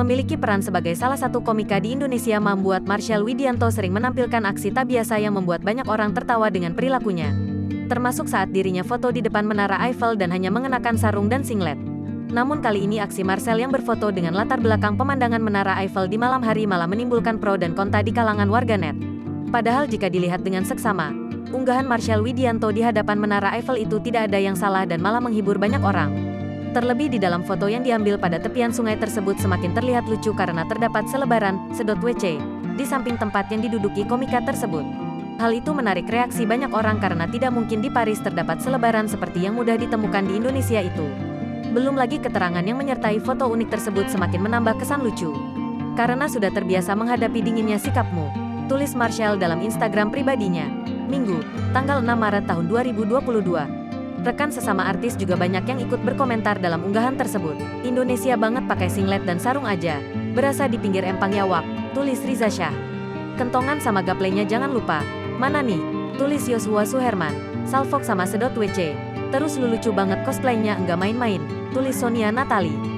Memiliki peran sebagai salah satu komika di Indonesia, membuat Marshall Widianto sering menampilkan aksi tak biasa yang membuat banyak orang tertawa dengan perilakunya. Termasuk saat dirinya foto di depan Menara Eiffel dan hanya mengenakan sarung dan singlet. Namun kali ini aksi Marshall yang berfoto dengan latar belakang pemandangan Menara Eiffel di malam hari malah menimbulkan pro dan kontra di kalangan warganet. Padahal jika dilihat dengan seksama, unggahan Marshall Widianto di hadapan Menara Eiffel itu tidak ada yang salah dan malah menghibur banyak orang. Terlebih di dalam foto yang diambil pada tepian sungai tersebut semakin terlihat lucu karena terdapat selebaran sedot WC di samping tempat yang diduduki komika tersebut. Hal itu menarik reaksi banyak orang karena tidak mungkin di Paris terdapat selebaran seperti yang mudah ditemukan di Indonesia itu. Belum lagi keterangan yang menyertai foto unik tersebut semakin menambah kesan lucu. Karena sudah terbiasa menghadapi dinginnya sikapmu, tulis Marshall dalam Instagram pribadinya, Minggu, tanggal 6 Maret tahun 2022. Rekan sesama artis juga banyak yang ikut berkomentar dalam unggahan tersebut. Indonesia banget pakai singlet dan sarung aja. Berasa di pinggir empang ya wak, tulis Riza Shah. Kentongan sama gaplenya jangan lupa. Mana nih? Tulis Yosua Suherman. Salfok sama sedot WC. Terus lu lucu banget cosplaynya enggak main-main. Tulis Sonia Natali.